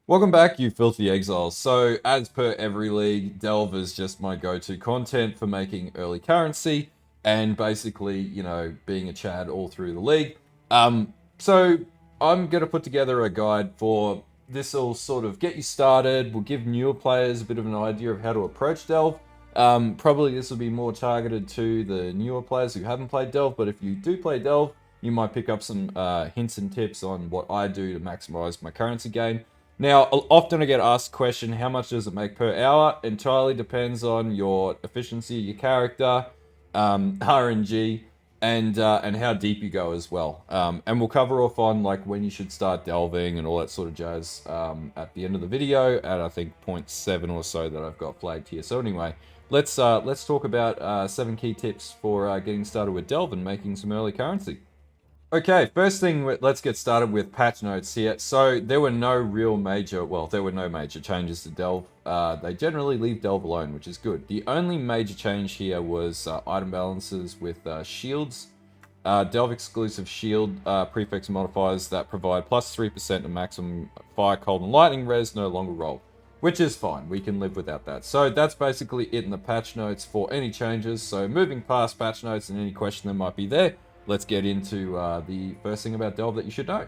Welcome back, you filthy exiles. So, as per every league, Delve is just my go-to content for making early currency and basically, being a Chad all through the league. So I'm gonna put together a guide for this. Will sort of get you started. We'll give newer players a bit of an idea of how to approach Delve. Probably this will be more targeted to the newer players who haven't played Delve, but if you do play Delve, you might pick up some hints and tips on what I do to maximize my currency gain. Now, often I get asked the question, how much does it make per hour? Entirely depends on your efficiency, your character, RNG, and how deep you go as well. And we'll cover off on like when you should start delving and all that sort of jazz at the end of the video at I think point 0.7 or so that I've got flagged here. So anyway, let's talk about 7 key tips for getting started with delve and making some early currency. Okay, first thing, let's get started with patch notes here. So there were no major changes to Delve. They generally leave Delve alone, which is good. The only major change here was item balances with shields. Delve exclusive shield prefix modifiers that provide plus 3% to maximum fire, cold, and lightning res no longer roll, which is fine. We can live without that. So that's basically it in the patch notes for any changes. So moving past patch notes and any question that might be there, let's get into the first thing about Delve that you should know.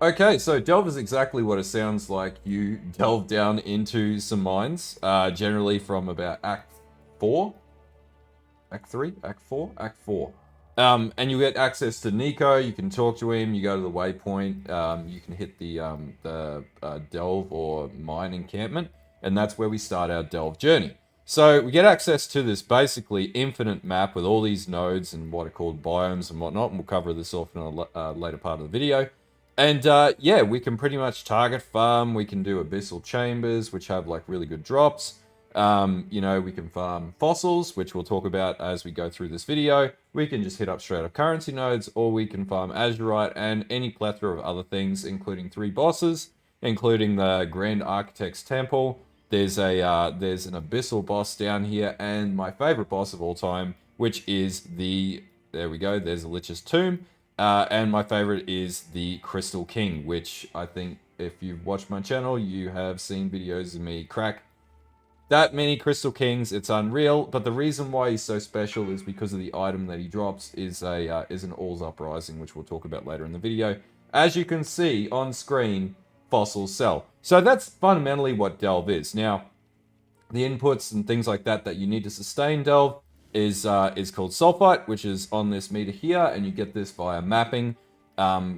Okay, so Delve is exactly what it sounds like. You delve down into some mines, generally from about Act 4, Act 3, Act 4, Act 4. And you get access to Nico, you can talk to him, you go to the waypoint, you can hit the delve or mine encampment, and that's where we start our delve journey. So we get access to this basically infinite map with all these nodes and what are called biomes and whatnot, and we'll cover this off in a later part of the video. And yeah, we can pretty much target farm, we can do abyssal chambers, which have like really good drops. We can farm fossils, which we'll talk about as we go through this video. We can just hit up straight up currency nodes, or we can farm azurite and any plethora of other things, including 3 bosses, including the Grand Architect's Temple. There's an abyssal boss down here, and my favorite boss of all time, which is there we go, there's a Lich's Tomb. And my favorite is the Crystal King, which I think if you've watched my channel, you have seen videos of me crack that many Crystal Kings. It's unreal, but the reason why he's so special is because of the item that he drops is an All's Uprising, which we'll talk about later in the video. As you can see on screen, fossils sell. So that's fundamentally what Delve is. Now, the inputs and things like that you need to sustain Delve is called Sulphite, which is on this meter here, and you get this via mapping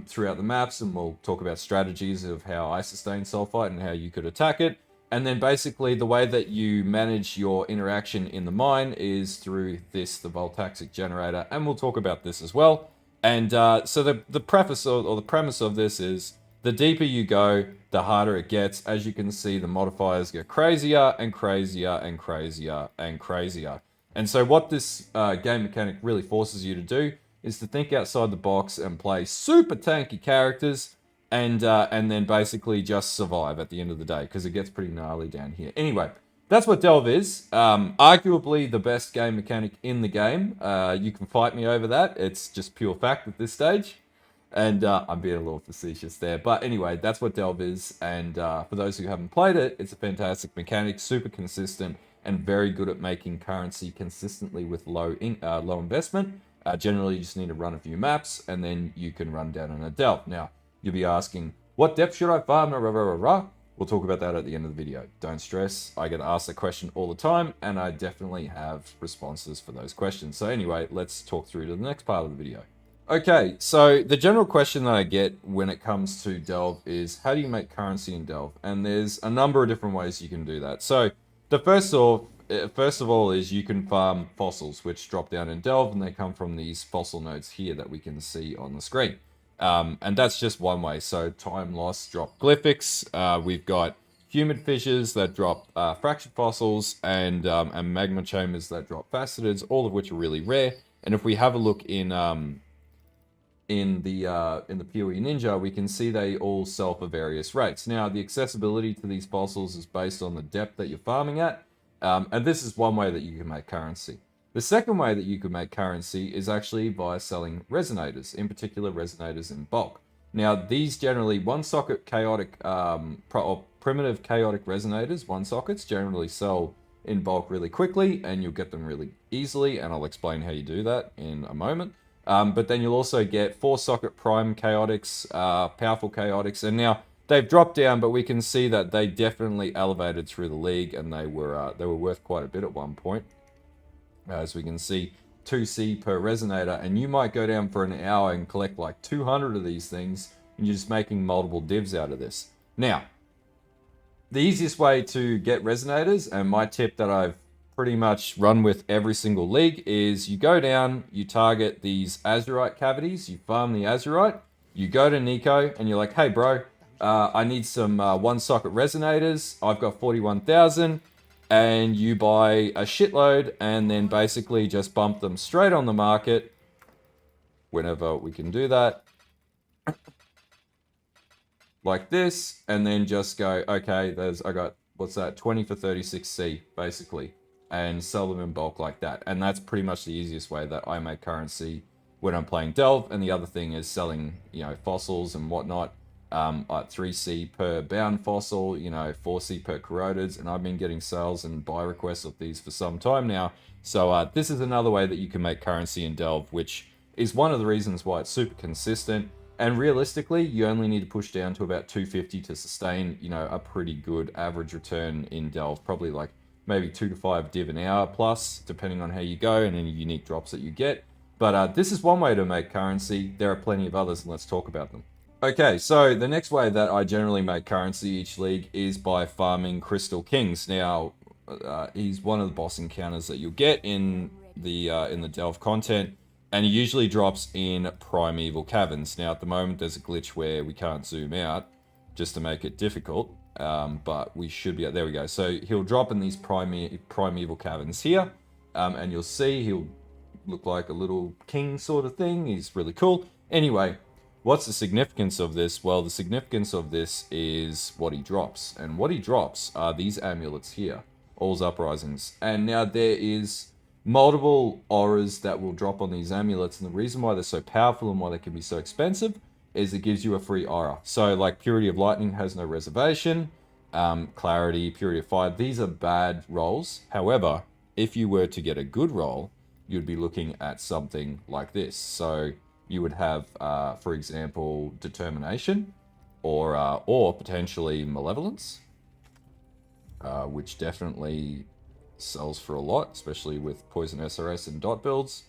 throughout the maps, and we'll talk about strategies of how I sustain Sulphite and how you could attack it. And then basically the way that you manage your interaction in the mine is through the Voltaxic generator, and we'll talk about this as well. And so the preface or the premise of this is the deeper you go, the harder it gets. As you can see, the modifiers get crazier and crazier and crazier and crazier. And so what this game mechanic really forces you to do is to think outside the box and play super tanky characters and then basically just survive at the end of the day, because it gets pretty gnarly down here. Anyway, that's what Delve is. Arguably the best game mechanic in the game. You can fight me over that. It's just pure fact at this stage. And I'm being a little facetious there. But anyway, that's what Delve is. And for those who haven't played it, it's a fantastic mechanic, super consistent, and very good at making currency consistently with low investment. Generally, you just need to run a few maps, and then you can run down in a delve. Now, you'll be asking, what depth should I farm? We'll talk about that at the end of the video. Don't stress. I get asked that question all the time, and I definitely have responses for those questions. So anyway, let's talk through to the next part of the video. Okay, so the general question that I get when it comes to Delve is, how do you make currency in Delve? And there's a number of different ways you can do that. So the first of all is you can farm fossils, which drop down in Delve, and they come from these fossil nodes here that we can see on the screen. And that's just one way. So time lost drop glyphics. We've got humid fissures that drop fractured fossils, and magma chambers that drop faceteds, all of which are really rare. And if we have a look in the POE Ninja, we can see they all sell for various rates. Now, the accessibility to these fossils is based on the depth that you're farming at, and this is one way that you can make currency. The second way that you can make currency is actually by selling resonators, in particular resonators in bulk. Now, these generally one socket chaotic or primitive chaotic resonators, one sockets, generally sell in bulk really quickly, and you'll get them really easily, and I'll explain how you do that in a moment. But then you'll also get 4-socket prime chaotics, powerful chaotics, and now they've dropped down, but we can see that they definitely elevated through the league, and they were worth quite a bit at one point. As we can see, 2C per resonator, and you might go down for an hour and collect like 200 of these things, and you're just making multiple divs out of this. Now, the easiest way to get resonators, and my tip that I've pretty much run with every single league, is you go down, you target these azurite cavities, you farm the azurite, you go to Nico, and you're like, hey bro, I need some one-socket resonators, I've got 41,000, and you buy a shitload, and then basically just bump them straight on the market, whenever we can do that, like this, and then just go, okay, I got, what's that, 20 for 36C, basically, and sell them in bulk like that. And that's pretty much the easiest way that I make currency when I'm playing Delve. And the other thing is selling, fossils and whatnot, at 3C per bound fossil, 4C per corroded, and I've been getting sales and buy requests of these for some time now. So this is another way that you can make currency in Delve, which is one of the reasons why it's super consistent. And realistically, you only need to push down to about 250 to sustain, a pretty good average return in Delve. Probably like maybe 2 to 5 div an hour plus, depending on how you go and any unique drops that you get. But this is one way to make currency. There are plenty of others, and let's talk about them. Okay, so the next way that I generally make currency each league is by farming Crystal Kings. Now, he's one of the boss encounters that you'll get in the Delve content. And he usually drops in Primeval Caverns. Now, at the moment, there's a glitch where we can't zoom out, just to make it difficult. But we should be... There we go. So he'll drop in these Primeval Caverns here. And you'll see he'll look like a little king sort of thing. He's really cool. Anyway, what's the significance of this? Well, the significance of this is what he drops. And what he drops are these amulets here. All's Uprisings. And now there is multiple auras that will drop on these amulets, and the reason why they're so powerful and why they can be so expensive is it gives you a free aura. So like Purity of Lightning has no reservation, Clarity, Purity of Fire, these are bad rolls. However, if you were to get a good roll, you'd be looking at something like this. So you would have, for example, Determination, or potentially Malevolence, which definitely sells for a lot, especially with Poison SRS and dot builds.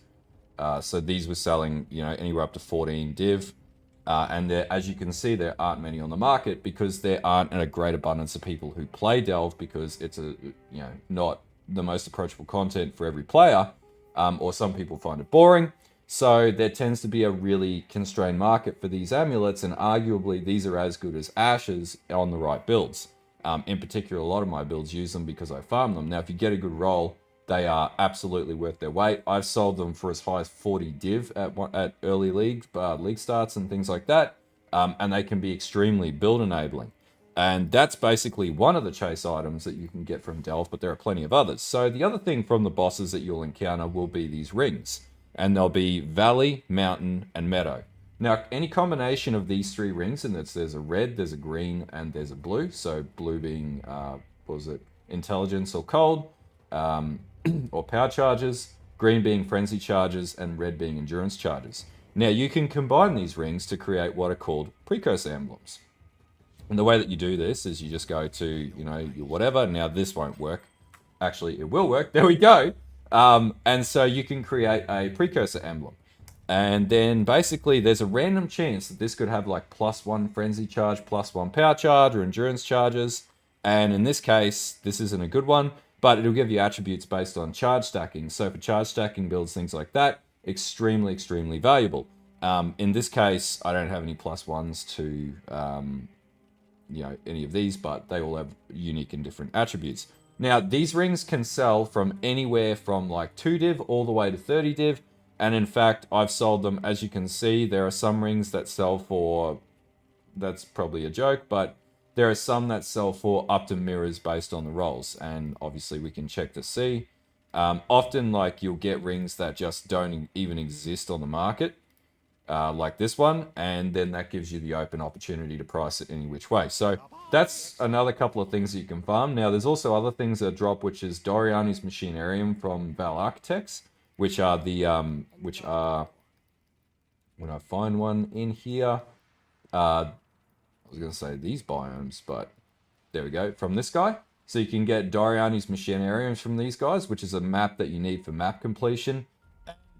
So these were selling, anywhere up to 14 div. And as you can see, there aren't many on the market because there aren't a great abundance of people who play Delve, because it's not the most approachable content for every player, or some people find it boring. So there tends to be a really constrained market for these amulets, and arguably these are as good as Ashes on the right builds. In particular, a lot of my builds use them because I farm them. Now, if you get a good roll, they are absolutely worth their weight. I've sold them for as high as 40 div at early league starts and things like that, and they can be extremely build enabling. And that's basically one of the chase items that you can get from Delve, but there are plenty of others. So the other thing from the bosses that you'll encounter will be these rings, and they'll be Valley, Mountain, and Meadow. Now, any combination of these 3 rings, and there's a red, there's a green, and there's a blue. So blue being, intelligence or cold, or power charges, green being frenzy charges, and red being endurance charges. Now, you can combine these rings to create what are called precursor emblems. And the way that you do this is you just go to, your whatever. Now, this won't work. Actually, it will work. There we go. And so you can create a precursor emblem. And then basically there's a random chance that this could have like +1 frenzy charge, +1 power charge, or endurance charges. And in this case, this isn't a good one, but it'll give you attributes based on charge stacking. So for charge stacking builds, things like that, extremely, extremely valuable. In this case, I don't have any +1s to any of these, but they all have unique and different attributes. Now, these rings can sell from anywhere from like 2 div all the way to 30 div. And in fact, I've sold them, as you can see, there are some rings that sell for, that's probably a joke, but there are some that sell for up to mirrors based on the rolls. And obviously we can check to see. Often, like, you'll get rings that just don't even exist on the market. like this one, and then that gives you the open opportunity to price it any which way. So that's another couple of things that you can farm. Now, there's also other things that drop, which is Doriani's Machinarium from Val Architects, which are when I find one in here, I was going to say these biomes, but there we go, from this guy. So you can get Doriani's Machinariums from these guys, which is a map that you need for map completion.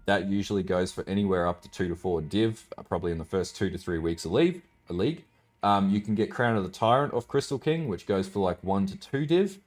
That usually goes for anywhere up to 2 to 4 div, probably in the first 2 to 3 weeks of league. You can get Crown of the Tyrant off Crystal King, which goes for like 1 to 2 div.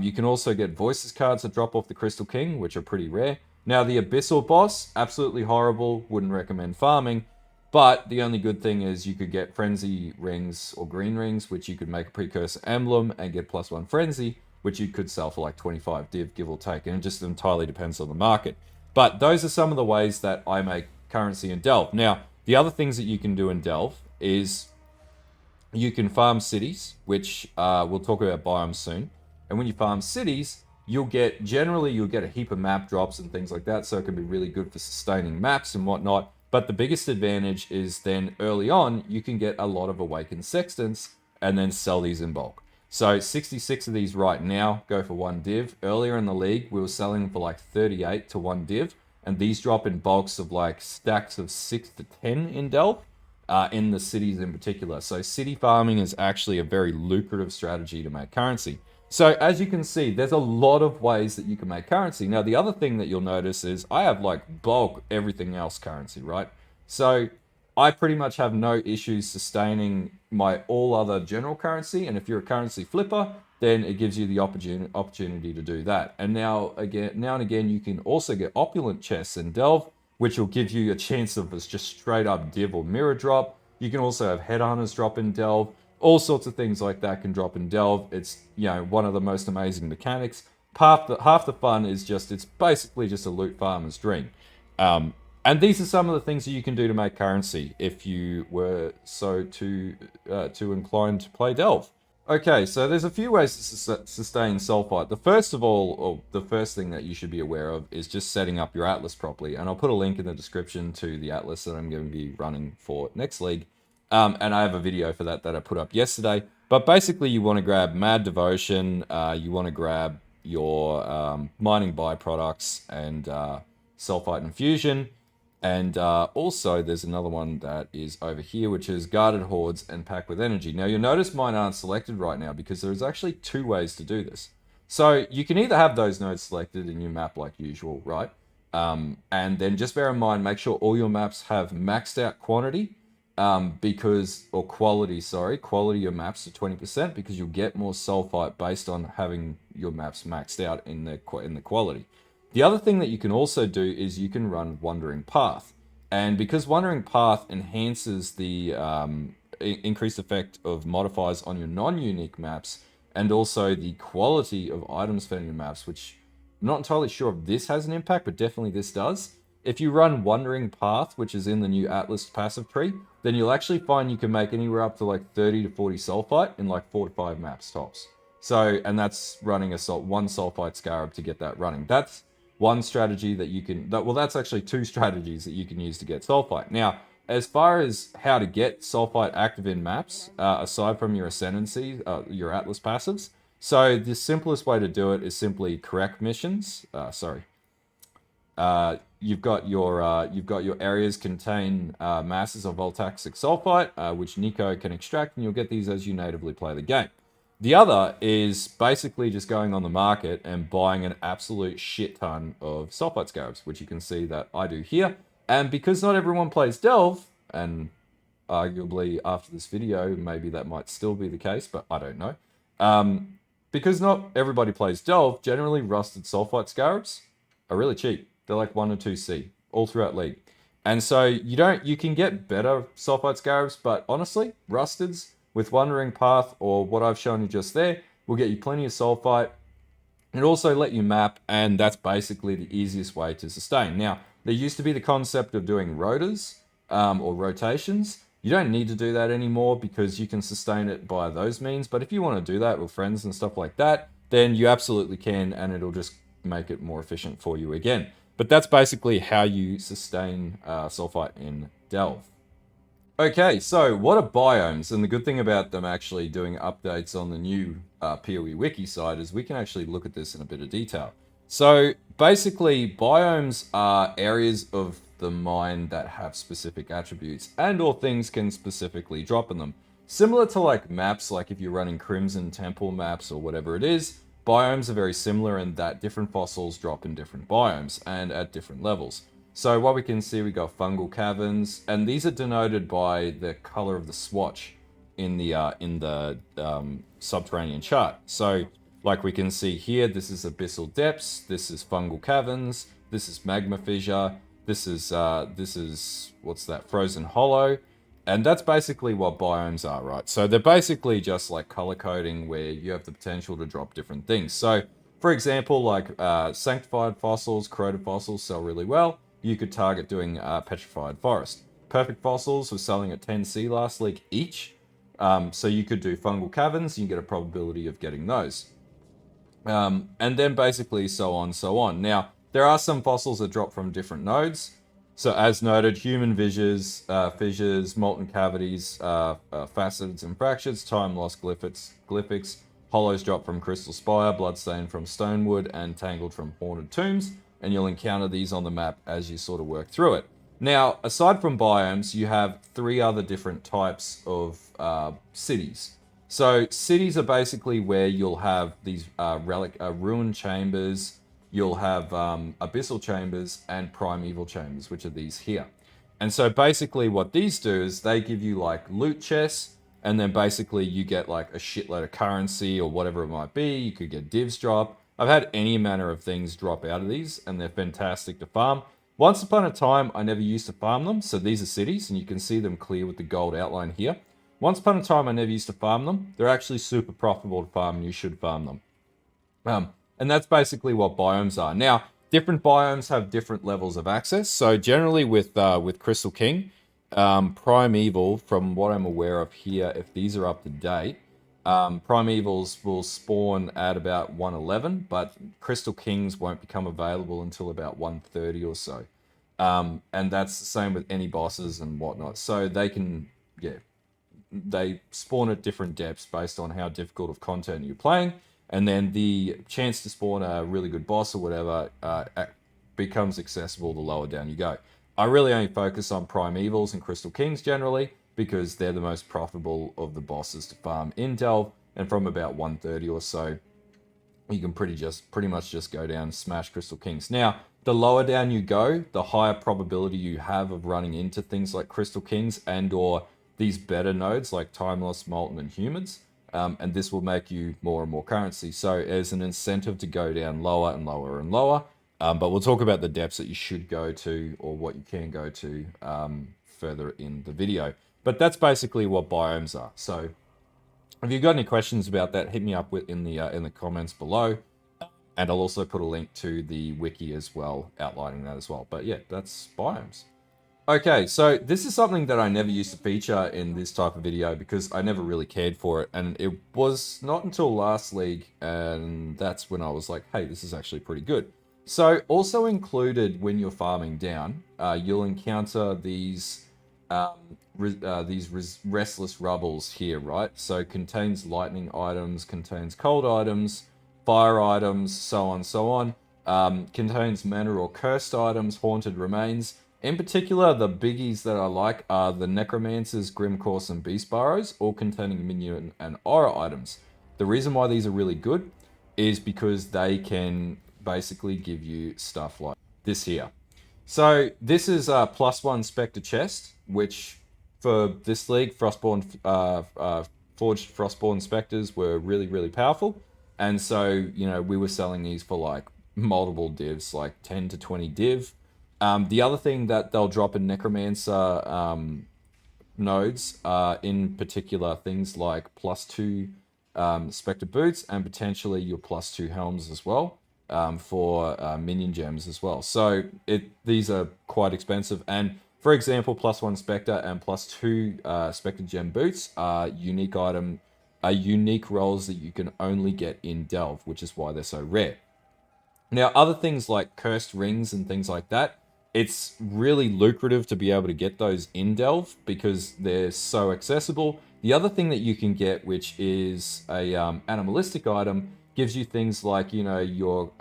You can also get Voices cards that drop off the Crystal King, which are pretty rare. Now, the Abyssal Boss, absolutely horrible, wouldn't recommend farming. But the only good thing is you could get Frenzy Rings or Green Rings, which you could make a Precursor Emblem and get +1 Frenzy, which you could sell for like 25 div, give or take. And it just entirely depends on the market. But those are some of the ways that I make currency in Delve. Now, the other things that you can do in Delve is you can farm cities, which we'll talk about biomes soon. And when you farm cities, you'll get a heap of map drops and things like that. So it can be really good for sustaining maps and whatnot. But the biggest advantage is then early on, you can get a lot of Awakened Sextants and then sell these in bulk. So 66 of these right now go for 1 div. Earlier in the league, we were selling for like 38 to 1 div. And these drop in bulks of like stacks of 6 to 10 in Delve, in the cities in particular. So city farming is actually a very lucrative strategy to make currency. So as you can see, there's a lot of ways that you can make currency. Now, the other thing that you'll notice is I have like bulk everything else currency, right? So I pretty much have no issues sustaining my all other general currency. And if you're a currency flipper, then it gives you the opportunity to do that. And now and again, you can also get opulent chests in Delve, which will give you a chance of just straight up div or mirror drop. You can also have headhunters drop in Delve. All sorts of things like that can drop in Delve. It's, one of the most amazing mechanics. Half the fun is it's basically just a loot farmer's dream. And these are some of the things that you can do to make currency if you were so too inclined to play Delve. Okay, so there's a few ways to sustain Sulphite. The first thing that you should be aware of is just setting up your Atlas properly. And I'll put a link in the description to the Atlas that I'm going to be running for next league. And I have a video for that I put up yesterday. But basically, you want to grab Mad Devotion, you want to grab your mining byproducts and Sulphite Infusion. And also, there's another one that is over here, which is Guarded Hordes and Pack with Energy. Now, you'll notice mine aren't selected right now because there's actually 2 ways to do this. So you can either have those nodes selected in your map like usual, right? And then just bear in mind, make sure all your maps have maxed out quantity, quality of maps to 20%, because you'll get more Sulphite based on having your maps maxed out in the quality. The other thing that you can also do is you can run Wandering Path. And because Wandering Path enhances the increased effect of modifiers on your non-unique maps, and also the quality of items found in your maps, which I'm not entirely sure if this has an impact, but definitely this does. If you run Wandering Path, which is in the new Atlas passive tree, then you'll actually find you can make anywhere up to like 30 to 40 Sulphite in like 4 to 5 maps tops. So, and that's running one Sulphite Scarab to get that running. That's one strategy that you can, that's actually 2 strategies that you can use to get Sulphite. Now, as far as how to get Sulphite active in maps, aside from your Ascendancy, your Atlas passives, so the simplest way to do it is simply correct missions. You've got your areas contain masses of Voltaxic Sulphite, which Nico can extract, and you'll get these as you natively play the game. The other is basically just going on the market and buying an absolute shit ton of Sulphite Scarabs, which you can see that I do here. And because not everyone plays Delve, and arguably after this video, maybe that might still be the case, but I don't know. Because not everybody plays Delve, generally rusted Sulphite Scarabs are really cheap. They're like 1 or 2C all throughout League. And so you can get better Sulphite Scarabs, but honestly, rusteds with Wandering Path or what I've shown you just there will get you plenty of Sulphite. It also let you map, and that's basically the easiest way to sustain. Now, there used to be the concept of doing rotors or rotations. You don't need to do that anymore because you can sustain it by those means. But if you want to do that with friends and stuff like that, then you absolutely can, and it'll just make it more efficient for you again. But that's basically how you sustain Sulphite in Delve. Okay, so what are biomes? And the good thing about them actually doing updates on the new POE wiki site is we can actually look at this in a bit of detail. So basically, biomes are areas of the mine that have specific attributes and or things can specifically drop in them. Similar to like maps, like if you're running Crimson Temple maps or whatever it is, biomes are very similar in that different fossils drop in different biomes and at different levels. So what we can see, we got fungal caverns, and these are denoted by the color of the swatch in the subterranean chart. So, like we can see here, this is abyssal depths, this is fungal caverns, this is magma fissure, this is what's that, frozen hollow, and that's basically what biomes are, right? So they're basically just like color coding where you have the potential to drop different things. So, for example, like sanctified fossils, corroded fossils sell really well. You could target doing petrified forest. Perfect fossils was selling at 10C last week each. So you could do fungal caverns, you get a probability of getting those. And then basically so on, so on. Now, there are some fossils that drop from different nodes. So as noted, human fissures, molten cavities, facets and fractures, time lost glyphics, hollows drop from crystal spire, bloodstain from stonewood, and tangled from haunted tombs. And you'll encounter these on the map as you sort of work through it. Now, aside from biomes, you have three other different types of cities. So cities are basically where you'll have these ruined chambers, you'll have abyssal chambers and primeval chambers, which are these here. And so basically what these do is they give you like loot chests, and then basically you get like a shitload of currency or whatever it might be. You could get divs drop. I've had any manner of things drop out of these, and they're fantastic to farm. Once upon a time, I never used to farm them. So these are cities, and you can see them clear with the gold outline here. Once upon a time, I never used to farm them. They're actually super profitable to farm, and you should farm them. And that's basically what biomes are. Now, different biomes have different levels of access. So generally with Crystal King, Primeval, from what I'm aware of here, if these are up to date, Primevals will spawn at about 111, but Crystal Kings won't become available until about 130 or so. And that's the same with any bosses and whatnot. So they can, yeah, they spawn at different depths based on how difficult of content you're playing. And then the chance to spawn a really good boss or whatever becomes accessible the lower down you go. I really only focus on Primevals and Crystal Kings generally, because they're the most profitable of the bosses to farm in Delve, and from about 130 or so, you can pretty much just go down and smash Crystal Kings. Now, the lower down you go, the higher probability you have of running into things like Crystal Kings and or these better nodes like Timeless, Molten, and Humans. And this will make you more and more currency. So there's an incentive to go down lower and lower and lower. But we'll talk about the depths that you should go to or what you can go to further in the video. But that's basically what biomes are. So if you've got any questions about that, hit me up in the comments below. And I'll also put a link to the wiki as well, outlining that as well. But yeah, that's biomes. Okay, so this is something that I never used to feature in this type of video because I never really cared for it. And it was not until last league, and that's when I was like, hey, this is actually pretty good. So also included when you're farming down, you'll encounter these restless rubbles here, right? So contains lightning items, contains cold items, fire items, so on. Contains mana or cursed items, haunted remains. In particular, the biggies that I like are the Necromancers, Grimcorse, and Beast Burrows, all containing minion and aura items. The reason why these are really good is because they can basically give you stuff like this here. So this is a +1 Spectre chest, which for this league, Forged Frostborn Spectres were really, really powerful. And so, you know, we were selling these for like multiple divs, like 10 to 20 div. The other thing that they'll drop in Necromancer nodes are in particular things like +2 Spectre Boots and potentially your +2 Helms as well. For minion gems as well. So these are quite expensive. And for example, +1 Spectre and +2 Spectre Gem Boots are unique rolls that you can only get in Delve, which is why they're so rare. Now, other things like cursed rings and things like that, it's really lucrative to be able to get those in Delve because they're so accessible. The other thing that you can get, which is a animalistic item, gives you things like, you know, your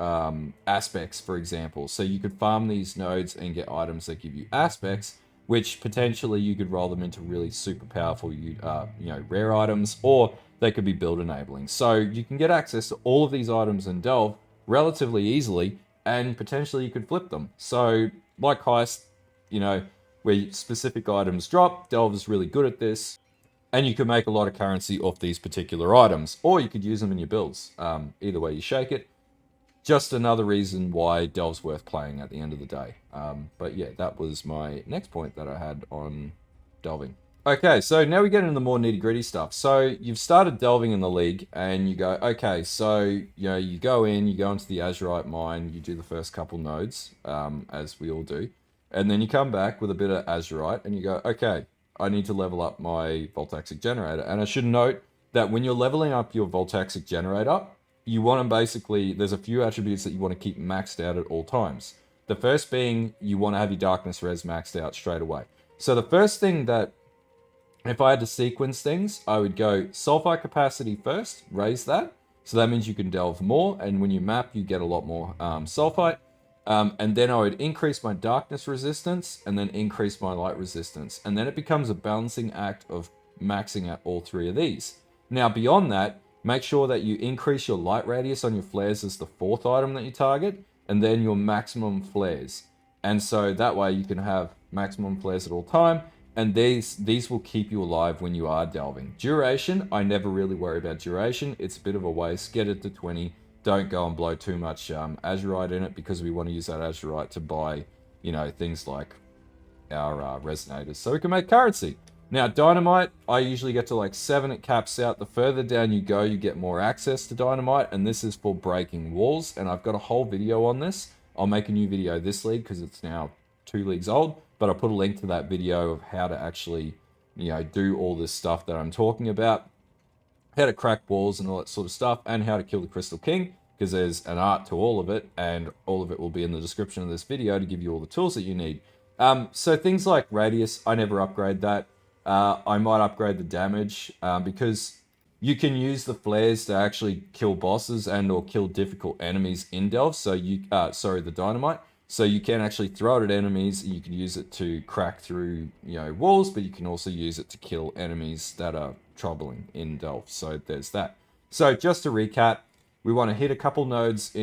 aspects, for example. So you could farm these nodes and get items that give you aspects, which potentially you could roll them into really super powerful, you know, rare items, or they could be build enabling. So you can get access to all of these items in Delve relatively easily, and potentially you could flip them. So like Heist, you know, where specific items drop, Delve is really good at this, and you can make a lot of currency off these particular items, or you could use them in your builds. Either way you shake it. Just another reason why Delve's worth playing at the end of the day. But yeah, that was my next point that I had on delving. Okay, so now we get into the more nitty gritty stuff. So you've started delving in the league, and you go, okay, so you know, you go into the Azurite mine, you do the first couple nodes, as we all do, and then you come back with a bit of Azurite, and you go, okay, I need to level up my Voltaxic generator. And I should note that when you're leveling up your Voltaxic generator, you want to basically, there's a few attributes that you want to keep maxed out at all times. The first being you want to have your darkness res maxed out straight away. So the first thing that, if I had to sequence things, I would go sulphite capacity first, raise that. So that means you can delve more, and when you map, you get a lot more sulphite. And then I would increase my darkness resistance, and then increase my light resistance. And then it becomes a balancing act of maxing out all three of these. Now, beyond that, make sure that you increase your light radius on your flares as the fourth item that you target, and then your maximum flares. And so that way you can have maximum flares at all time, and these will keep you alive when you are delving. Duration, I never really worry about duration. It's a bit of a waste. Get it to 20. Don't go and blow too much Azurite in it, because we want to use that Azurite to buy, you know, things like our resonators, so we can make currency. Now, dynamite, I usually get to like 7, it caps out. The further down you go, you get more access to dynamite, and this is for breaking walls, and I've got a whole video on this. I'll make a new video this league because it's now 2 leagues old, but I'll put a link to that video of how to actually, you know, do all this stuff that I'm talking about, how to crack walls and all that sort of stuff, and how to kill the Crystal King, because there's an art to all of it, and all of it will be in the description of this video to give you all the tools that you need. So things like radius, I never upgrade that. I might upgrade the damage, because you can use the flares to actually kill bosses and or kill difficult enemies in Delve. So the dynamite. So you can actually throw it at enemies. You can use it to crack through, you know, walls, but you can also use it to kill enemies that are troubling in Delve. So there's that. So just to recap, we want to hit a couple upgrades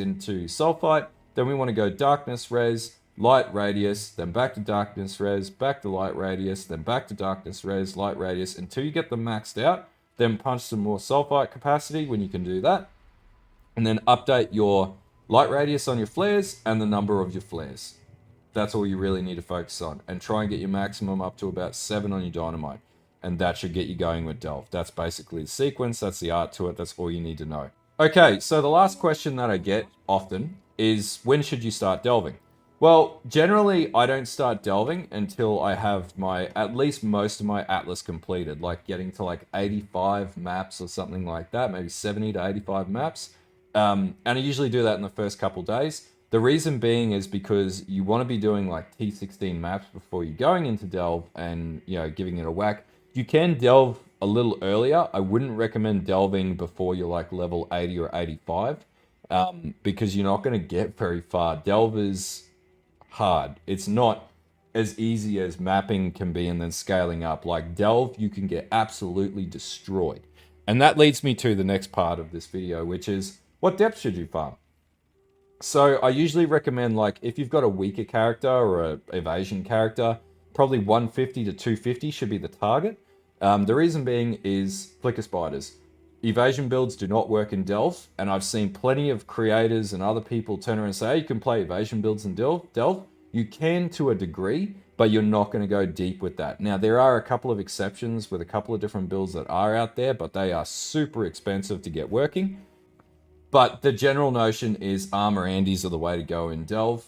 into Sulphite. Then we want to go darkness res, light radius, then back to darkness res, back to light radius, then back to darkness res, light radius, until you get them maxed out. Then punch some more sulphite capacity when you can do that. And then update your light radius on your flares and the number of your flares. That's all you really need to focus on. And try and get your maximum up to about 7 on your dynamite. And that should get you going with Delve. That's basically the sequence. That's the art to it. That's all you need to know. Okay, so the last question that I get often is, when should you start delving? Well, generally, I don't start delving until I have at least most of my atlas completed, like getting to like 85 maps or something like that, maybe 70 to 85 maps. And I usually do that in the first couple days. The reason being is because you want to be doing like T16 maps before you're going into Delve and, you know, giving it a whack. You can delve a little earlier. I wouldn't recommend delving before you're like level 80 or 85, because you're not going to get very far. Delve is hard. It's not as easy as mapping can be and then scaling up. Like Delve, you can get absolutely destroyed. And that leads me to the next part of this video, which is, what depth should you farm? So I usually recommend, like, if you've got a weaker character or a evasion character, probably 150 to 250 should be the target. The reason being is flicker spiders. Evasion builds do not work in Delve, and I've seen plenty of creators and other people turn around and say, hey, you can play evasion builds in Delve. You can to a degree, but you're not going to go deep with that. Now, there are a couple of exceptions with a couple of different builds that are out there, but they are super expensive to get working. But the general notion is armor Andes are the way to go in Delve.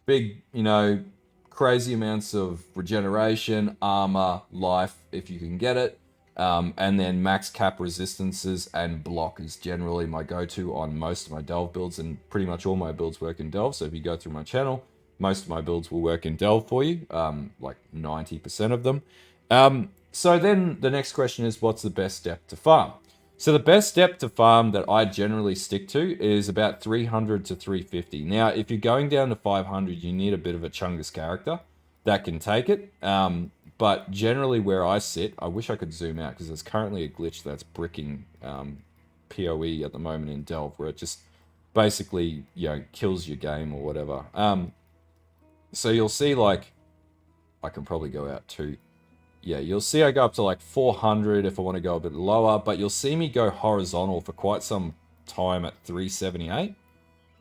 Big, you know, crazy amounts of regeneration, armor, life, if you can get it. And then max cap resistances and block is generally my go-to on most of my Delve builds, and pretty much all my builds work in Delve. So if you go through my channel, most of my builds will work in Delve for you, like 90% of them. So then the next question is, what's the best step to farm? So the best step to farm that I generally stick to is about 300 to 350. Now, if you're going down to 500, you need a bit of a Chungus character that can take it. But generally where I sit, I wish I could zoom out because there's currently a glitch that's bricking POE at the moment in Delve, where it just basically, kills your game or whatever. So you'll see, like, I can probably go out too. Yeah, you'll see I go up to like 400 if I want to go a bit lower, but you'll see me go horizontal for quite some time at 378.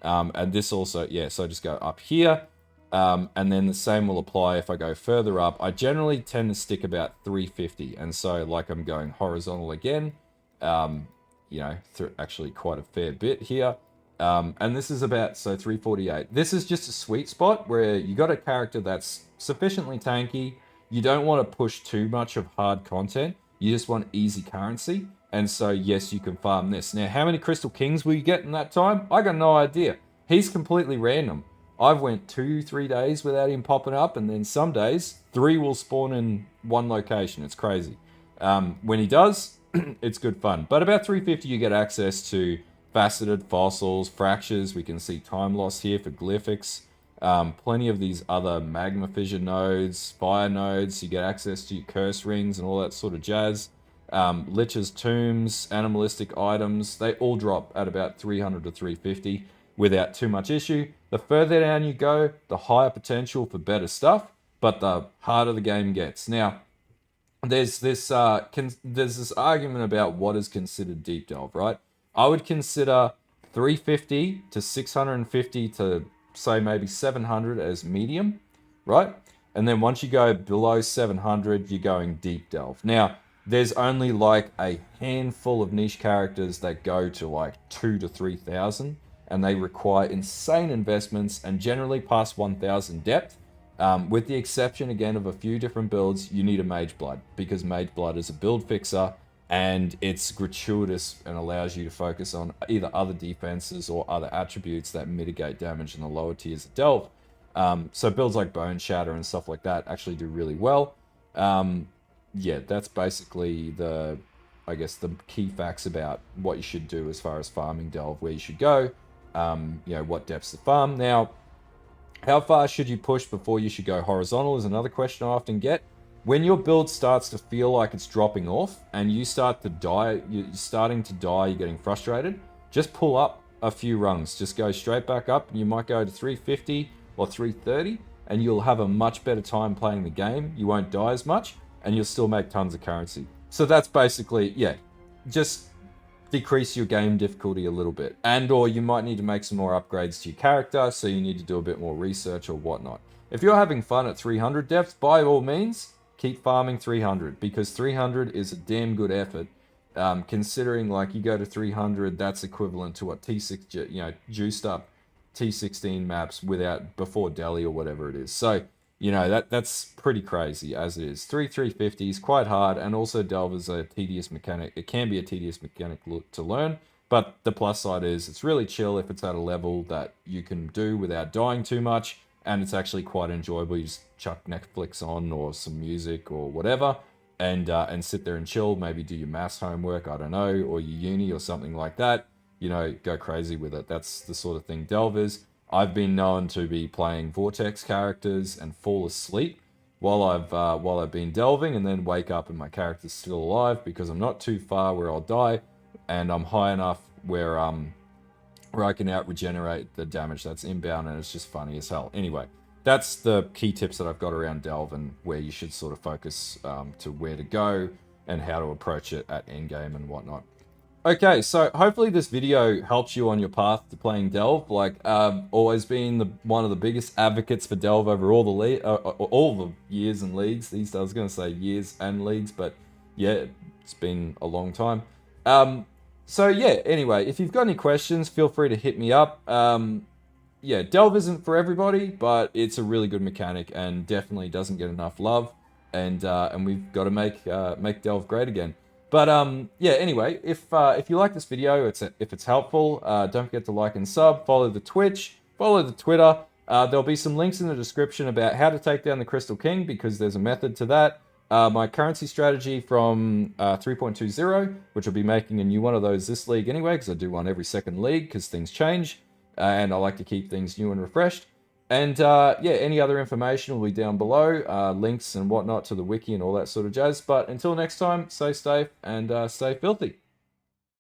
And this also, so I just go up here. And then the same will apply if I go further up. I generally tend to stick about 350. And so like I'm going horizontal again, actually quite a fair bit here. And this is about, 348. This is just a sweet spot where you got a character that's sufficiently tanky. You don't want to push too much of hard content. You just want easy currency. And so, yes, you can farm this. Now, how many Crystal Kings will you get in that time? I got no idea. He's completely random. I've went 2-3 days without him popping up, and then some days 3 will spawn in one location. It's crazy. When he does, it's good fun. But about 350, you get access to faceted fossils, fractures. We can see time loss here for glyphics. Plenty of these other magma fissure nodes, fire nodes. You get access to your curse rings and all that sort of jazz. Lich's tombs, animalistic items, they all drop at about 300 to 350 without too much issue. The further down you go, the higher potential for better stuff, but the harder the game gets. Now, there's this argument about what is considered deep delve, right? I would consider 350 to 650 to say maybe 700 as medium, right? And then once you go below 700, you're going deep delve. Now, there's only like a handful of niche characters that go to like 2,000 to 3,000, and they require insane investments and generally past 1,000 depth. With the exception, again, of a few different builds, you need a Mage Blood, because Mage Blood is a build fixer, and it's gratuitous and allows you to focus on either other defenses or other attributes that mitigate damage in the lower tiers of Delve. So builds like Bone Shatter and stuff like that actually do really well. That's basically the key facts about what you should do as far as farming Delve, where you should go, what depths to farm. Now, how far should you push before you should go horizontal is another question I often get. When your build starts to feel like it's dropping off and you start to die, you're starting to die, you're getting frustrated, just pull up a few rungs. Just go straight back up, and you might go to 350 or 330, and you'll have a much better time playing the game. You won't die as much, and you'll still make tons of currency. So that's basically, just decrease your game difficulty a little bit. And or you might need to make some more upgrades to your character, so you need to do a bit more research or whatnot. If you're having fun at 300 depth, by all means, keep farming 300, because 300 is a damn good effort. Considering like you go to 300, that's equivalent to what T6, juiced up T16 maps before Delhi or whatever it is. So, that's pretty crazy as it is. 350 is quite hard, and also Delve is a tedious mechanic. It can be a tedious mechanic to learn, but the plus side is it's really chill if it's at a level that you can do without dying too much. And it's actually quite enjoyable. You just chuck Netflix on or some music or whatever, and sit there and chill. Maybe do your maths homework, I don't know, or your uni or something like that. Go crazy with it. That's the sort of thing Delve is. I've been known to be playing Vortex characters and fall asleep while I've been delving, and then wake up and my character's still alive because I'm not too far where I'll die, and I'm high enough where I can out-regenerate the damage that's inbound, and it's just funny as hell. Anyway, that's the key tips that I've got around Delve and where you should sort of focus to where to go and how to approach it at endgame and whatnot. Okay, so hopefully this video helps you on your path to playing Delve. Like, always been one of the biggest advocates for Delve over all the years and leagues. I was going to say years and leagues, but yeah, it's been a long time. So yeah, anyway, if you've got any questions, feel free to hit me up. Delve isn't for everybody, but it's a really good mechanic and definitely doesn't get enough love. And we've got to make Delve great again. But yeah. Anyway, if you like this video, if it's helpful, don't forget to like and sub. Follow the Twitch. Follow the Twitter. There'll be some links in the description about how to take down the Crystal King because there's a method to that. My currency strategy from 3.20, which will be making a new one of those this league anyway, because I do one every second league because things change, and I like to keep things new and refreshed. And yeah, any other information will be down below, links and whatnot to the wiki and all that sort of jazz. But until next time, stay safe and stay filthy.